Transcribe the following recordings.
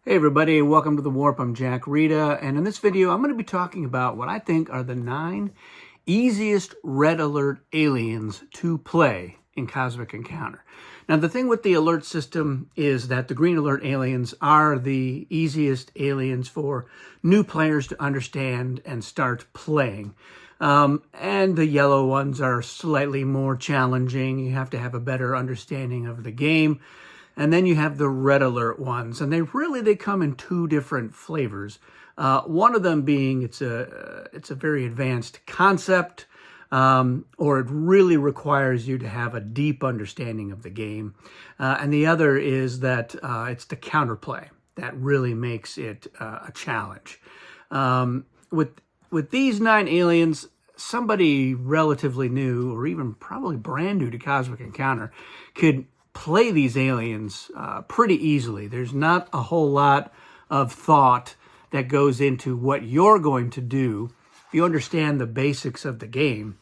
Hey everybody, welcome to The Warp. I'm Jack Rita, and in this video I'm going to be talking about what I think are the 9 easiest red alert aliens to play in Cosmic Encounter. Now the thing with the alert system is that the green alert aliens are the easiest aliens for new players to understand and start playing. And the yellow ones are slightly more challenging. You have to have a better understanding of the game. And then you have the red alert ones, and they come in 2 different flavors. One of them being it's a very advanced concept, or it really requires you to have a deep understanding of the game. And the other is that it's the counterplay that really makes it a challenge. With these 9 aliens, somebody relatively new, or even probably brand new to Cosmic Encounter, could play these aliens pretty easily. There's not a whole lot of thought that goes into what you're going to do. If you understand the basics of the game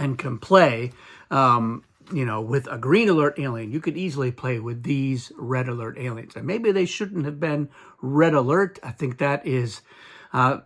and can play, with a green alert alien, you could easily play with these red alert aliens. And maybe they shouldn't have been red alert. I think that is a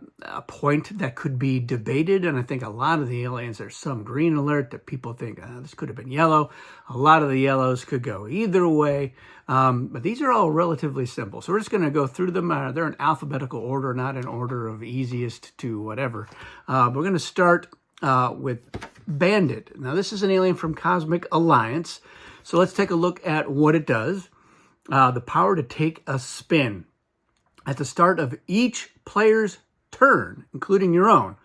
point that could be debated, and I think a lot of the aliens, there's some green alert that people think this could have been yellow. A lot of the yellows could go either way, but these are all relatively simple. So we're just going to go through them. They're in alphabetical order, not in order of easiest to whatever. We're going to start with Bandit. Now this is an alien from Cosmic Alliance, so let's take a look at what it does. The power to take a spin. At the start of each player's turn, including your own,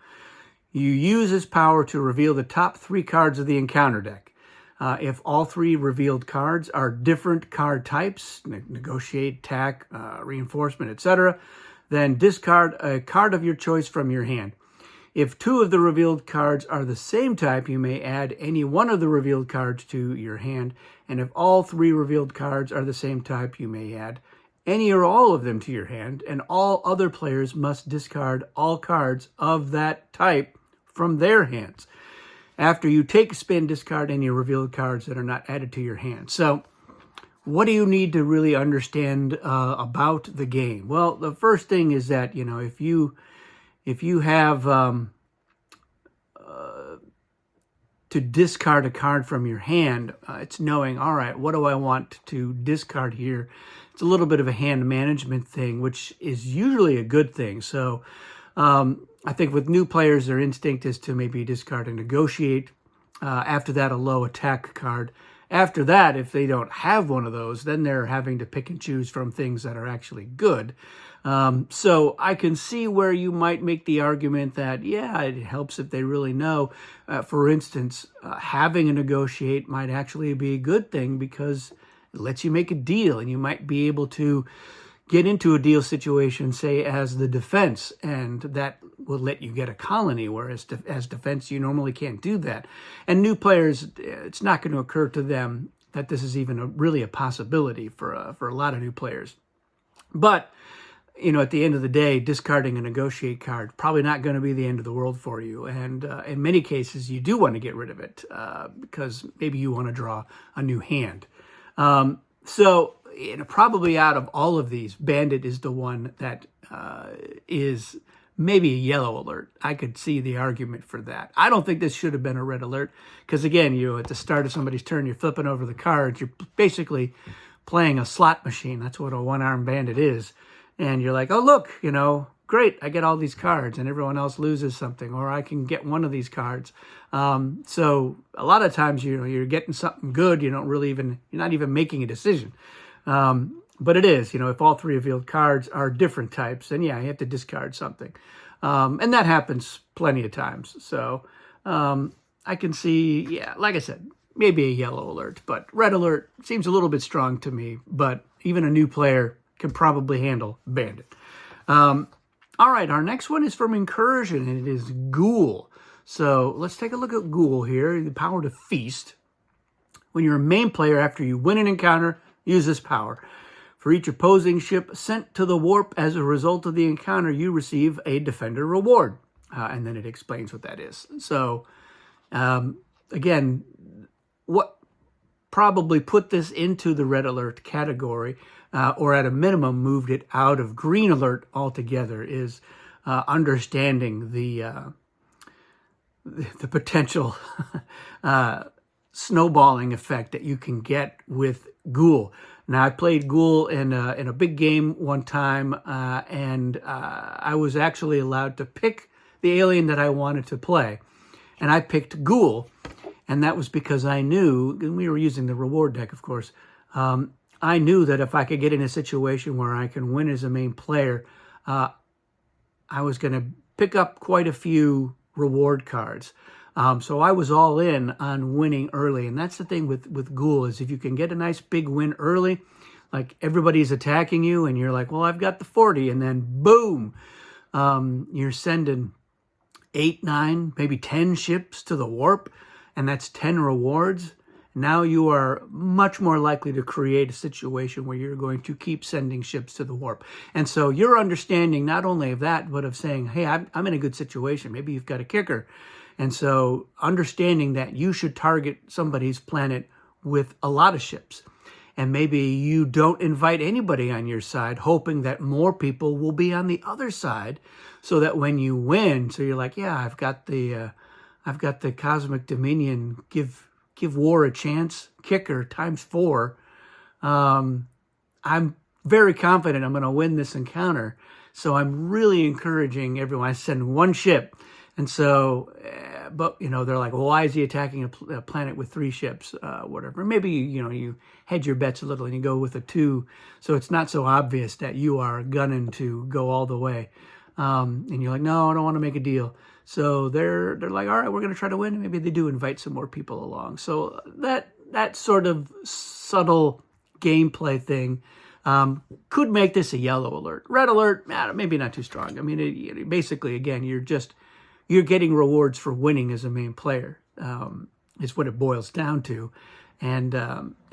you use this power to reveal the top 3 cards of the encounter deck. If all 3 revealed cards are different card types, negotiate, attack, reinforcement, etc., then discard a card of your choice from your hand. If 2 of the revealed cards are the same type, you may add any one of the revealed cards to your hand. And if all 3 revealed cards are the same type, you may add any or all of them to your hand, and all other players must discard all cards of that type from their hands. After you take a spin, discard any revealed cards that are not added to your hand. So, what do you need to really understand about the game? Well, the first thing is that, if you have to discard a card from your hand, it's knowing, all right, what do I want to discard here? It's a little bit of a hand management thing, which is usually a good thing. So I think with new players, their instinct is to maybe discard and negotiate. After that, a low attack card. After that, if they don't have one of those, then they're having to pick and choose from things that are actually good. So I can see where you might make the argument that, yeah, it helps if they really know. For instance, having a negotiate might actually be a good thing because it lets you make a deal, and you might be able to get into a deal situation, say, as the defense, and that will let you get a colony, whereas as defense, you normally can't do that. And new players, it's not going to occur to them that this is even really a possibility for a lot of new players. But at the end of the day, discarding a negotiate card, probably not going to be the end of the world for you. And in many cases, you do want to get rid of it because maybe you want to draw a new hand. So probably out of all of these, Bandit is the one that is maybe a yellow alert. I could see the argument for that. I don't think this should have been a red alert because, again, at the start of somebody's turn, you're flipping over the cards. You're basically playing a slot machine. That's what a one-armed bandit is. And you're like, oh, look, great, I get all these cards, and everyone else loses something, or I can get one of these cards. So a lot of times, you're getting something good. You're not even making a decision. But it is, if all 3 revealed cards are different types, then yeah, you have to discard something. And that happens plenty of times. So I can see, yeah, like I said, maybe a yellow alert, but red alert seems a little bit strong to me, but even a new player can probably handle Bandit. All right, our next one is from Incursion, and it is Ghoul. So let's take a look at Ghoul here. The power to feast. When you're a main player, after you win an encounter, use this power. For each opposing ship sent to the warp as a result of the encounter, you receive a defender reward. And then it explains what that is. So, again, what probably put this into the red alert category, or at a minimum moved it out of green alert altogether, is understanding the potential snowballing effect that you can get with Ghoul. Now, I played Ghoul in a big game one time, and I was actually allowed to pick the alien that I wanted to play. And I picked Ghoul, and that was because I knew, and we were using the reward deck, of course, I knew that if I could get in a situation where I can win as a main player, I was going to pick up quite a few reward cards. So I was all in on winning early. And that's the thing with Ghoul, is if you can get a nice big win early, like everybody's attacking you and you're like, well, I've got the 40, and then boom, you're sending 8, 9, maybe 10 ships to the warp, and that's 10 rewards. Now you are much more likely to create a situation where you're going to keep sending ships to the warp. And so you're understanding not only of that, but of saying, hey, I'm in a good situation. Maybe you've got a kicker. And so understanding that you should target somebody's planet with a lot of ships. And maybe you don't invite anybody on your side, hoping that more people will be on the other side, so that when you win, so you're like, yeah, I've got the Cosmic Dominion, give war a chance, kicker ×4. I'm very confident I'm going to win this encounter. So I'm really encouraging everyone. I send one ship. And so, but, they're like, well, why is he attacking a planet with 3 ships, whatever. Maybe, you hedge your bets a little and you go with a 2. So it's not so obvious that you are gunning to go all the way. And you're like, no, I don't want to make a deal. So they're like, all right, we're going to try to win. And maybe they do invite some more people along. So that sort of subtle gameplay thing could make this a yellow alert. Red alert, maybe not too strong. I mean, basically, again, you're getting rewards for winning as a main player, is what it boils down to. And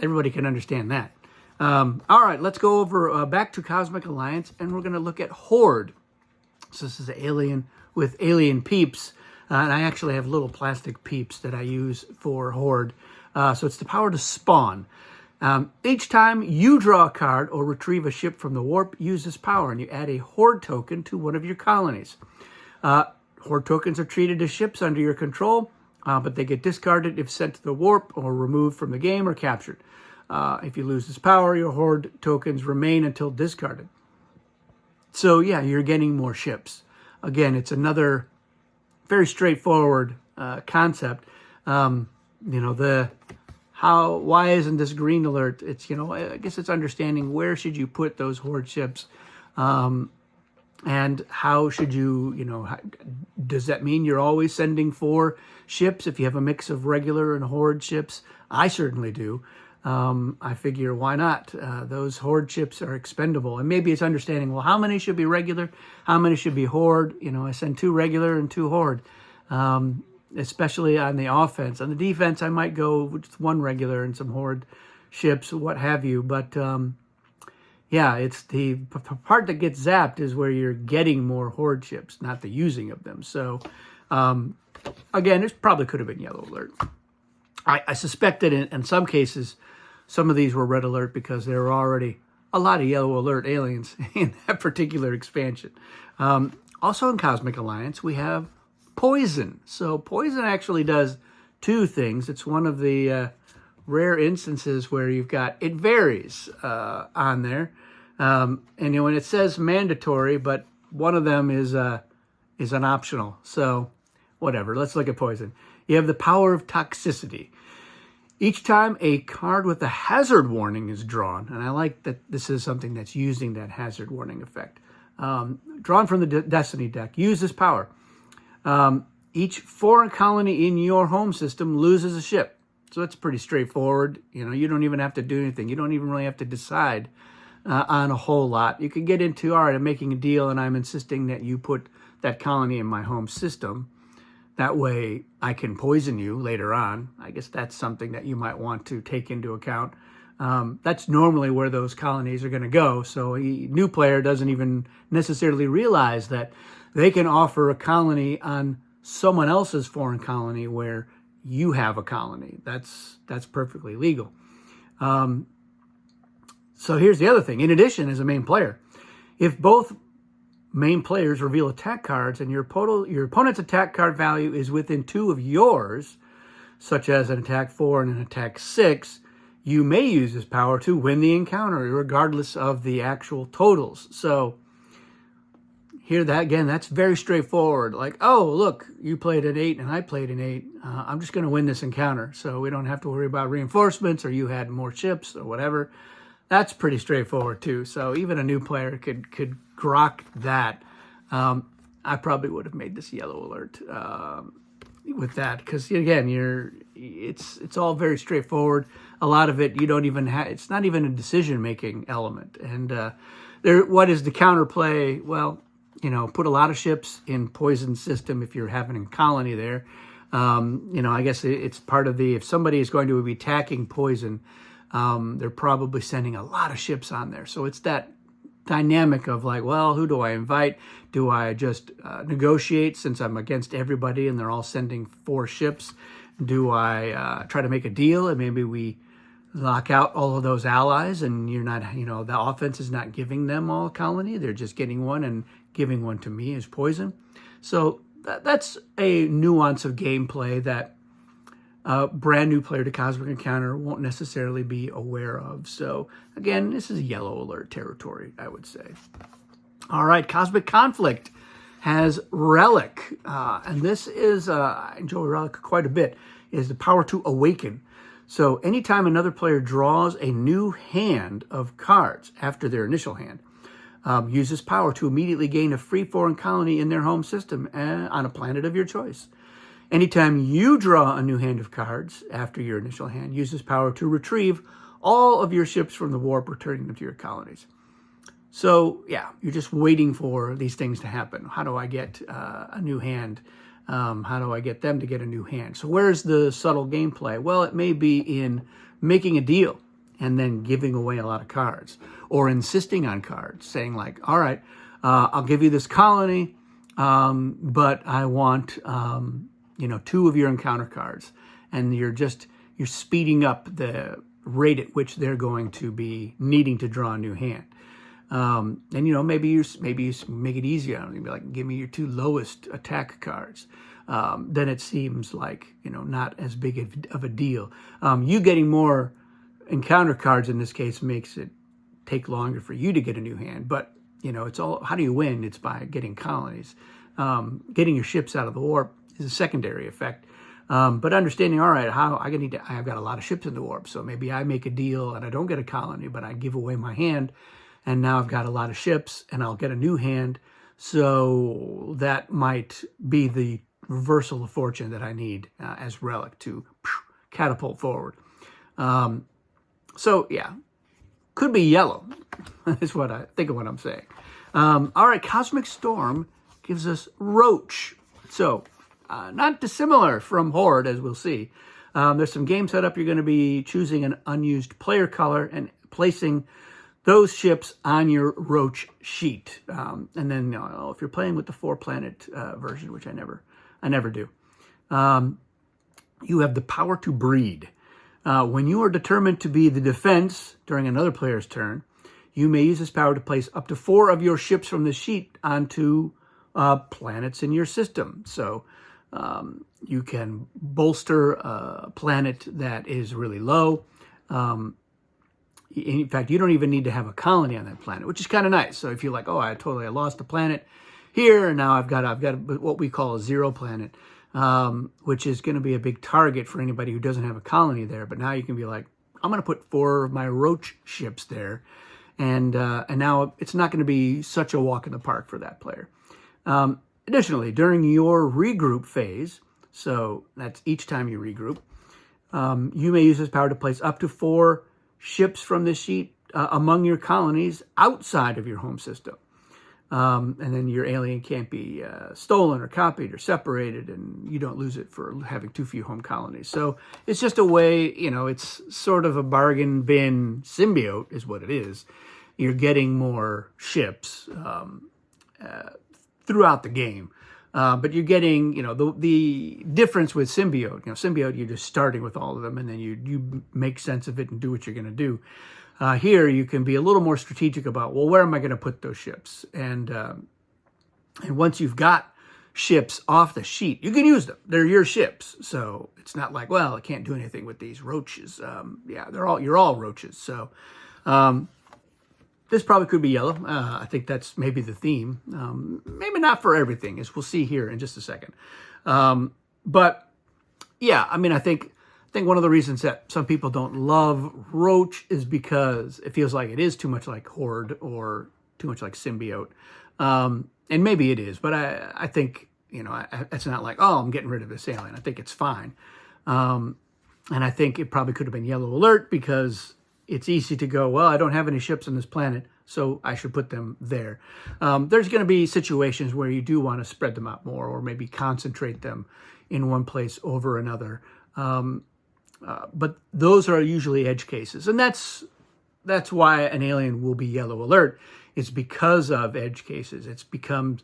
everybody can understand that. All right, let's go over back to Cosmic Alliance, and we're going to look at Horde. So this is an alien with alien peeps. And I actually have little plastic peeps that I use for Horde. So it's the power to spawn. Each time you draw a card or retrieve a ship from the warp, use this power, and you add a Horde token to one of your colonies. Horde tokens are treated as ships under your control, but they get discarded if sent to the warp or removed from the game or captured. If you lose this power, your Horde tokens remain until discarded. So yeah, you're getting more ships. Again, it's another very straightforward concept. Why isn't this green alert? It's, I guess it's understanding where should you put those Horde ships, and how should you, does that mean you're always sending 4 ships if you have a mix of regular and Horde ships? I certainly do. I figure, why not? Those Horde ships are expendable. And maybe it's understanding, well, how many should be regular? How many should be Horde? I send 2 regular and 2 Horde, especially on the offense. On the defense, I might go with 1 regular and some Horde ships, what have you. But yeah, it's the part that gets zapped is where you're getting more Horde ships, not the using of them. So again, it probably could have been yellow alert. I suspect that in some cases, some of these were red alert because there were already a lot of yellow alert aliens in that particular expansion. Also in Cosmic Alliance, we have poison. So poison actually does 2 things. It's one of the rare instances where you've got, it varies on there. And when it says mandatory, but one of them is an optional. So whatever, let's look at poison. You have the power of toxicity. Each time a card with a hazard warning is drawn, and I like that this is something that's using that hazard warning effect, drawn from the Destiny deck, use this power. Each foreign colony in your home system loses a ship. So that's pretty straightforward. You don't even have to do anything. You don't even really have to decide on a whole lot. You could get into, all right, I'm making a deal and I'm insisting that you put that colony in my home system. That way I can poison you later on. I guess that's something that you might want to take into account. That's normally where those colonies are going to go. So a new player doesn't even necessarily realize that they can offer a colony on someone else's foreign colony where you have a colony. That's perfectly legal. So here's the other thing. In addition, as a main player, if both main players reveal attack cards and your opponent's attack card value is within 2 of yours, such as an attack 4 and an attack 6, you may use this power to win the encounter, regardless of the actual totals. So here, that again, that's very straightforward. Like, oh, look, you played an 8 and I played an 8. I'm just going to win this encounter, so we don't have to worry about reinforcements or you had more ships or whatever. That's pretty straightforward too. So even a new player could grok that. I probably would have made this yellow alert with that, because again, it's all very straightforward. A lot of it you don't even have. It's not even a decision-making element. And what is the counterplay? Well, put a lot of ships in poison system if you're having a colony there. I guess it's part of if somebody is going to be attacking poison, they're probably sending a lot of ships on there. So it's that dynamic of like, well, who do I invite? Do I just negotiate since I'm against everybody and they're all sending 4 ships? Do I try to make a deal and maybe we lock out all of those allies and you're not, the offense is not giving them all colony. They're just getting one and giving one to me as poison. So that's a nuance of gameplay that a brand new player to Cosmic Encounter won't necessarily be aware of. So again, this is yellow alert territory, I would say. All right, Cosmic Conflict has Relic. And this is, I enjoy Relic quite a bit, is the power to awaken. So anytime another player draws a new hand of cards after their initial hand, use this power to immediately gain a free foreign colony in their home system on a planet of your choice. Anytime you draw a new hand of cards after your initial hand, use this power to retrieve all of your ships from the warp, returning them to your colonies. So, yeah, you're just waiting for these things to happen. How do I get a new hand? How do I get them to get a new hand? So where's the subtle gameplay? Well, it may be in making a deal and then giving away a lot of cards, or insisting on cards, saying like, all right, I'll give you this colony, but I want 2 of your encounter cards, and you're speeding up the rate at which they're going to be needing to draw a new hand. And maybe you make it easier. You'd be like, give me your 2 lowest attack cards. Then it seems like not as big of a deal. You getting more encounter cards in this case makes it take longer for you to get a new hand. But it's all, how do you win? It's by getting colonies. Getting your ships out of the warp is a secondary effect. But understanding, all right, I've got a lot of ships in the warp, so maybe I make a deal and I don't get a colony, but I give away my hand, and now I've got a lot of ships and I'll get a new hand. So that might be the reversal of fortune that I need as Relic to catapult forward. So yeah, could be yellow. Is what I think of what I'm saying. All right, Cosmic Storm gives us Roach. So not dissimilar from Horde, as we'll see. There's some game setup. You're going to be choosing an unused player color and placing those ships on your Roach sheet. And then if you're playing with the 4-planet version, which I never do, you have the power to breed. When you are determined to be the defense during another player's turn, you may use this power to place up to 4 of your ships from the sheet onto planets in your system. So you can bolster a planet that is really low. In fact, you don't even need to have a colony on that planet, which is kind of nice. So if you're like, oh, I lost a planet here, and now I've got what we call a 0 planet, which is going to be a big target for anybody who doesn't have a colony there. But now you can be like, I'm going to put 4 of my Roach ships there, and now it's not going to be such a walk in the park for that player. Additionally, during your regroup phase, so that's each time you regroup, you may use this power to place up to 4 ships from this sheet among your colonies outside of your home system. And then your alien can't be stolen or copied or separated, and you don't lose it for having too few home colonies. So it's just a way, it's sort of a bargain bin symbiote is what it is. You're getting more ships throughout the game. But you're getting, the difference with Symbiote. Symbiote, you're just starting with all of them, and then you make sense of it and do what you're going to do. Here, you can be a little more strategic about, well, where am I going to put those ships? And once you've got ships off the sheet, you can use them. They're your ships. So it's not like, well, I can't do anything with these roaches. Yeah, you're all roaches. So this probably could be yellow. I think that's maybe the theme. Maybe not for everything, as we'll see here in just a second. But yeah, I mean, I think one of the reasons that some people don't love Roach is because it feels like it is too much like Horde or too much like Symbiote. And maybe it is, but I think, it's not like, oh, I'm getting rid of this alien. I think it's fine. And I think it probably could have been Yellow Alert because it's easy to go, well, I don't have any ships on this planet, so I should put them there. There's going to be situations where you do want to spread them out more or maybe concentrate them in one place over another. But those are usually edge cases. And that's why an alien will be Yellow Alert. It's because of edge cases. It's become,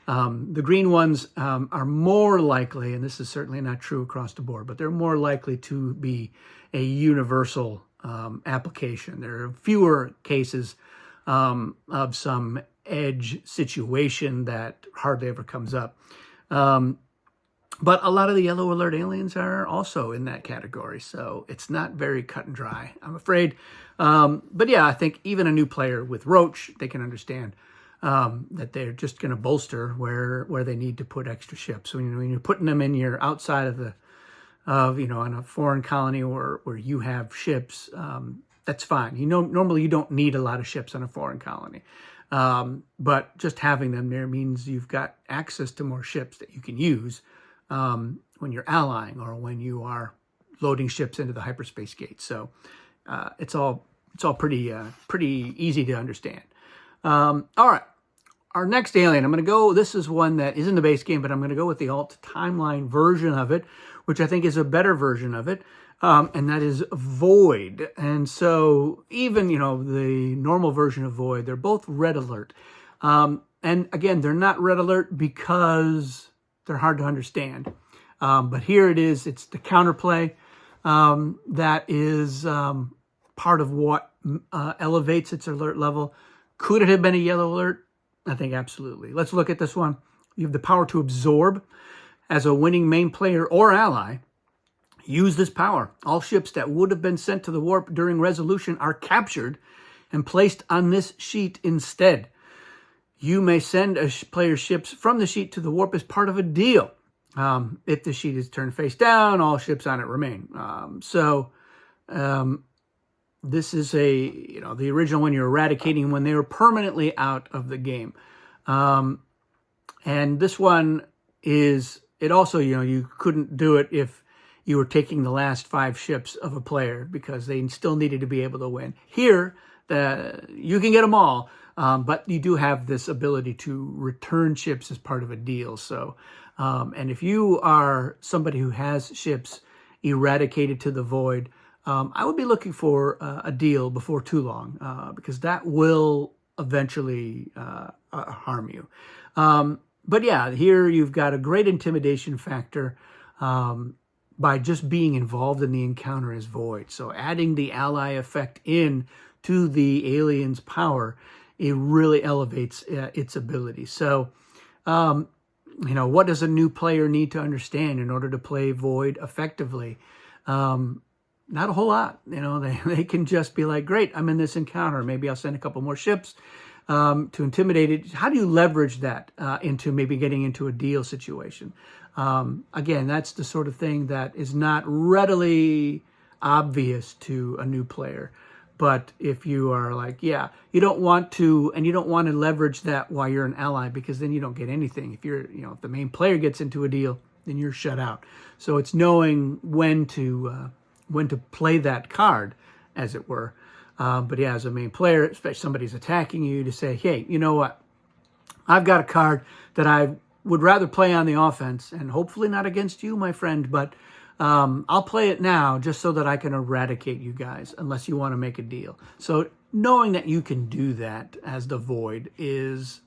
the green ones are more likely, and this is certainly not true across the board, but they're more likely to be a universal application. There are fewer cases of some edge situation that hardly ever comes up. But a lot of the Yellow Alert aliens are also in that category, so it's not very cut and dry, I'm afraid. But yeah, I think even a new player with Roach, they can understand that they're just going to bolster where they need to put extra ships. So when you're putting them in your outside of on a foreign colony or where you have ships, that's fine. Normally you don't need a lot of ships on a foreign colony. But just having them there means you've got access to more ships that you can use when you're allying or when you are loading ships into the hyperspace gate. So it's all pretty easy to understand. All right, our next alien, I'm going to go, this is one that is in the base game, but I'm going to go with the alt timeline version of it, which I think is a better version of it, and that is Void. And so even, the normal version of Void, they're both red alert. And again, they're not red alert because they're hard to understand. But here it is, it's the counterplay that is part of what elevates its alert level. Could it have been a Yellow Alert? I think absolutely. Let's look at this one. You have the power to absorb. As a winning main player or ally, use this power. All ships that would have been sent to the warp during resolution are captured and placed on this sheet instead. You may send a player's ships from the sheet to the warp as part of a deal. If the sheet is turned face down, all ships on it remain. This is the original one you're eradicating when they were permanently out of the game. And this one is, it also, you couldn't do it if you were taking the last 5 ships of a player because they still needed to be able to win. Here, you can get them all, but you do have this ability to return ships as part of a deal. So, and if you are somebody who has ships eradicated to the void, I would be looking for a deal before too long because that will eventually harm you. But yeah, here you've got a great intimidation factor by just being involved in the encounter as Void. So adding the ally effect in to the alien's power, it really elevates its ability. So, what does a new player need to understand in order to play Void effectively? Not a whole lot. They can just be like, great, I'm in this encounter. Maybe I'll send a couple more ships to intimidate it. How do you leverage that into maybe getting into a deal situation? Again, that's the sort of thing that is not readily obvious to a new player. But if you are like, yeah, you don't want to leverage that while you're an ally because then you don't get anything. If if the main player gets into a deal, then you're shut out. So it's knowing when to play that card, as it were. But yeah, as a main player, especially somebody's attacking you, to say, hey, you know what? I've got a card that I would rather play on the offense, and hopefully not against you, my friend, but I'll play it now just so that I can eradicate you guys, unless you want to make a deal. So knowing that you can do that as the Void is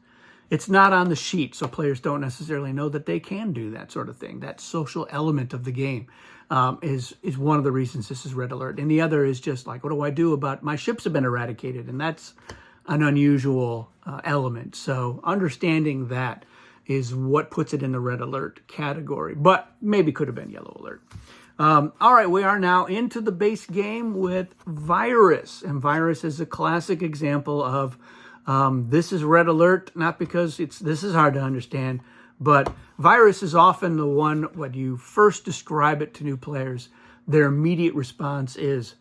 it's not on the sheet, so players don't necessarily know that they can do that sort of thing. That social element of the game is one of the reasons this is red alert. And the other is just like, what do I do about my ships have been eradicated? And that's an unusual element. So understanding that is what puts it in the red alert category, but maybe could have been yellow alert. All right, we are now into the base game with Virus. And Virus is a classic example of this is red alert, not because this is hard to understand, but Virus is often the one, when you first describe it to new players, their immediate response is,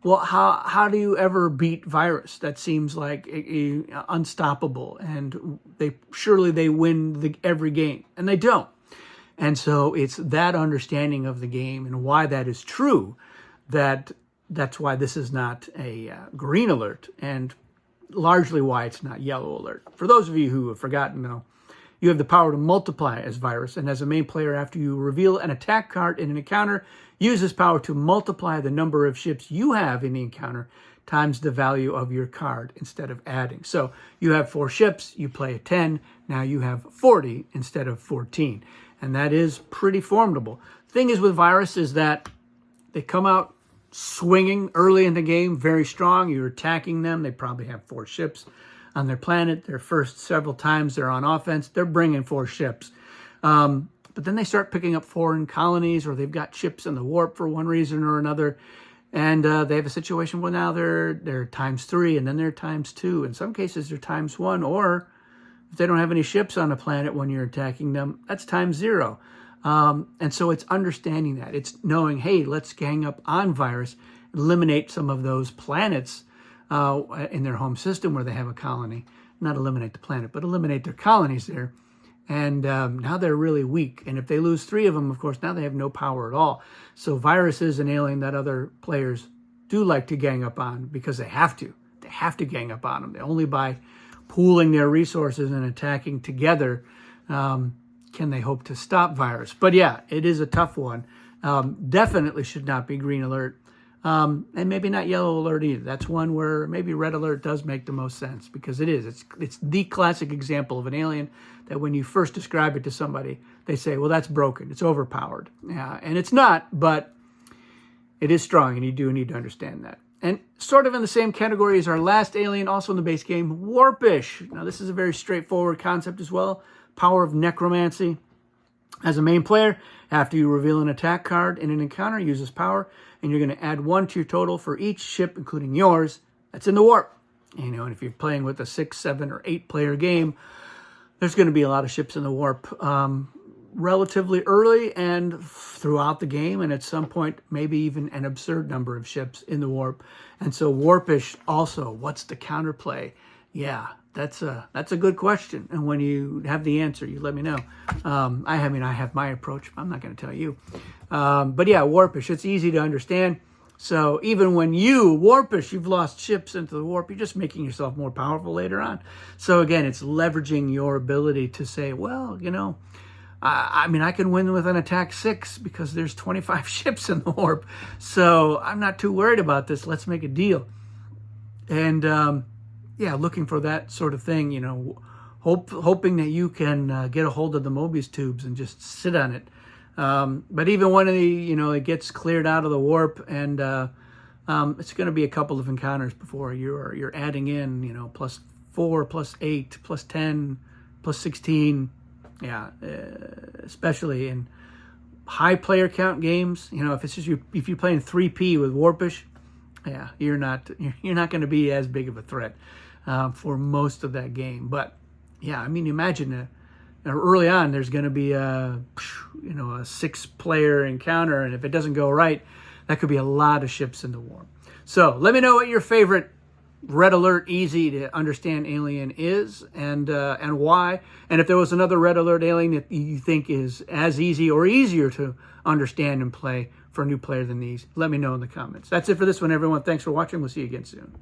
well, how do you ever beat Virus? That seems like unstoppable, and surely they win every game, and they don't. And so it's that understanding of the game and why that is true that's why this is not a green alert, and largely why it's not yellow alert. For those of you who have forgotten, though, you have the power to multiply as Virus, and as a main player, after you reveal an attack card in an encounter, use this power to multiply the number of ships you have in the encounter times the value of your card instead of adding. So you have 4 ships, you play a 10, now you have 40 instead of 14. And that is pretty formidable. Thing is with Virus is that they come out swinging early in the game, very strong. You're attacking them. They probably have 4 ships on their planet. Their first several times they're on offense, they're bringing 4 ships. But then they start picking up foreign colonies, or they've got ships in the warp for one reason or another. And they have a situation where now they're times 3, and then they're times 2. In some cases, they're times 1, or if they don't have any ships on the planet when you're attacking them, that's times 0. And so it's understanding that. It's knowing, hey, let's gang up on Virus, eliminate some of those planets in their home system where they have a colony. Not eliminate the planet, but eliminate their colonies there. And now they're really weak. And if they lose 3 of them, of course, now they have no power at all. So Virus is an alien that other players do like to gang up on because they have to. They have to gang up on them. Only by pooling their resources and attacking together can they hope to stop Virus. But yeah, it is a tough one. Definitely should not be green alert. And maybe not yellow alert either. That's one where maybe red alert does make the most sense, because it is. It's the classic example of an alien that when you first describe it to somebody, they say, well, that's broken. It's overpowered. Yeah, and it's not, but it is strong, and you do need to understand that. And sort of in the same category as our last alien, also in the base game, Warpish. Now, this is a very straightforward concept as well. Power of necromancy. As a main player, after you reveal an attack card in an encounter, use this power, and you're going to add 1 to your total for each ship, including yours, that's in the warp. And if you're playing with a 6, 7, or 8 player game, there's going to be a lot of ships in the warp relatively early and throughout the game, and at some point, maybe even an absurd number of ships in the warp. And so Warpish also, what's the counterplay? Yeah, that's a good question. And when you have the answer, you let me know. I have my approach. I'm not going to tell you. But yeah, Warpish, it's easy to understand. So even when you've lost ships into the warp, you're just making yourself more powerful later on. So again, it's leveraging your ability to say, well, I can win with an attack 6 because there's 25 ships in the warp. So I'm not too worried about this. Let's make a deal. And looking for that sort of thing, hoping that you can get a hold of the Mobius tubes and just sit on it. But even when it gets cleared out of the warp, and it's going to be a couple of encounters before you're adding in, +4, +8, +10, +16. Yeah, especially in high player count games. If you're playing 3P with Warpish, yeah, you're not going to be as big of a threat for most of that game. But yeah, imagine early on there's going to be a 6-player encounter, and if it doesn't go right, that could be a lot of ships in the warp. So let me know what your favorite red alert, easy to understand alien is, and why. And if there was another red alert alien that you think is as easy or easier to understand and play for a new player than these, let me know in the comments. That's it for this one, everyone. Thanks for watching. We'll see you again soon.